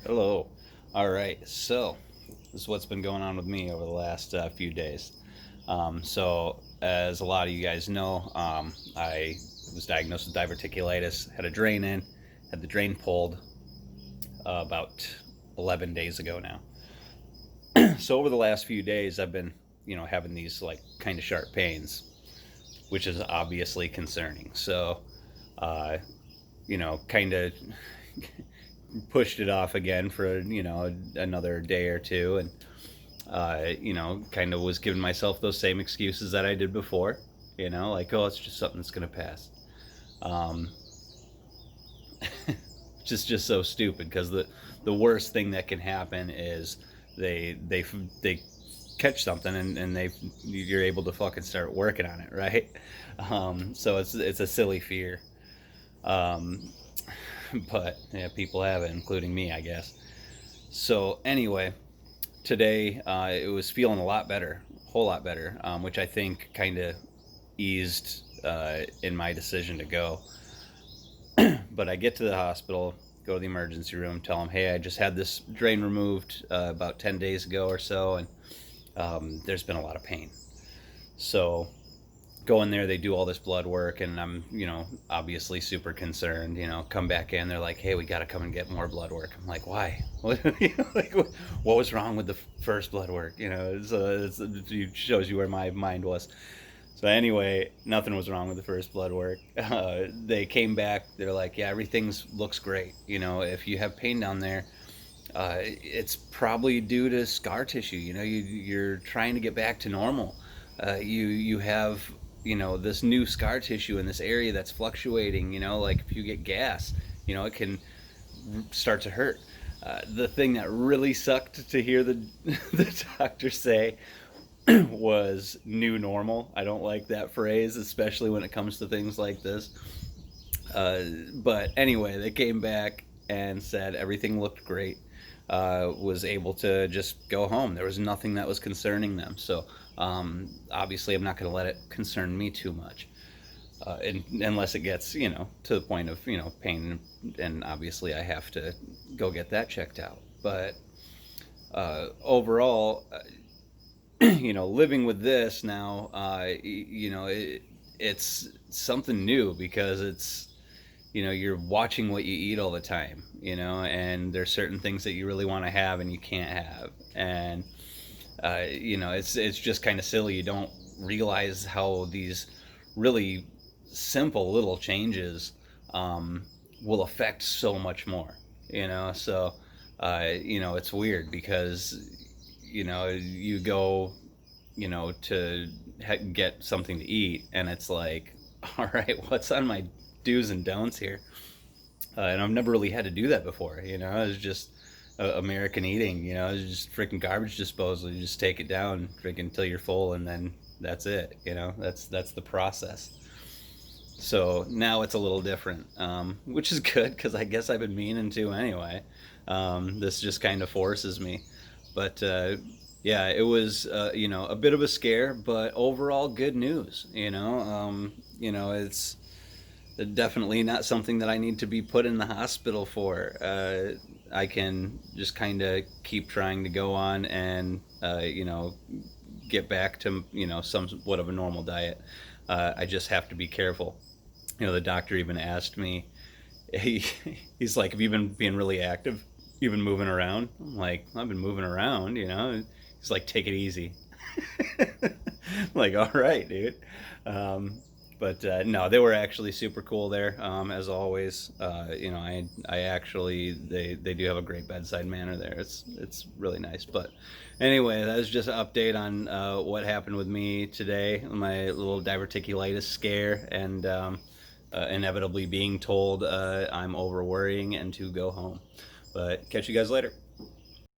Hello. All right. So, this is what's been going on with me over the last few days. As a lot of you guys know, I was diagnosed with diverticulitis, had a drain in, had the drain pulled about 11 days ago now. So, over the last few days, I've been, having these like kind of sharp pains, which is obviously concerning. Uh, kind of pushed it off again for another day or two, and kind of was giving myself those same excuses that I did before. Like, oh, it's just something that's gonna pass. Um, just so stupid, because the worst thing that can happen is they catch something, and you're able to fucking start working on it, right? So it's a silly fear. Um, but yeah, people have it, including me, I guess. So anyway, today it was feeling a lot better, a whole lot better, which I think kind of eased in my decision to go. But I get to the hospital, go to the emergency room, tell them, hey, I just had this drain removed about 10 days ago or so, and there's been a lot of pain. So go in there, they do all this blood work, and I'm, obviously super concerned. Come back in, they're like, hey, we got to come and get more blood work. I'm like, why? Like, what was wrong with the first blood work? It shows you where my mind was. So anyway, nothing was wrong with the first blood work. They came back, they're like, yeah, everything's looks great. If you have pain down there, it's probably due to scar tissue. You're trying to get back to normal. You have this new scar tissue in this area that's fluctuating. Like if you get gas, it can start to hurt. The thing that really sucked to hear the the doctor say was new normal. I don't like that phrase, especially when it comes to things like this. But anyway, they came back and said everything looked great. Was able to just go home. There was nothing that was concerning them. So obviously, I'm not going to let it concern me too much, unless it gets to the point of pain, and obviously I have to go get that checked out. But overall, living with this now, it's something new, because it's you're watching what you eat all the time, and there's certain things that you really want to have and you can't have, and it's just kind of silly. You don't realize how these really simple little changes will affect so much more. It's weird, because you go to get something to eat, and it's like, all right, what's on my do's and don'ts here? And I've never really had to do that before. It was just American eating. It's just freaking garbage disposal. You just take it down, drink until you're full, and then that's it. That's the process. So now it's a little different, which is good, because I guess I've been meaning to anyway. This just kind of forces me. But yeah, it was a bit of a scare, but overall good news. It's definitely not something that I need to be put in the hospital for. I can just kind of keep trying to go on, and get back to somewhat of a normal diet. I just have to be careful. The doctor even asked me. He, he's like, "Have you been being really active? You've been moving around?" I'm like, "I've been moving around." He's like, "Take it easy." I'm like, all right, dude. But no, they were actually super cool there, as always. I actually, they do have a great bedside manner there. It's really nice. But anyway, that was just an update on what happened with me today, my little diverticulitis scare, and inevitably being told I'm over worrying and to go home. But catch you guys later.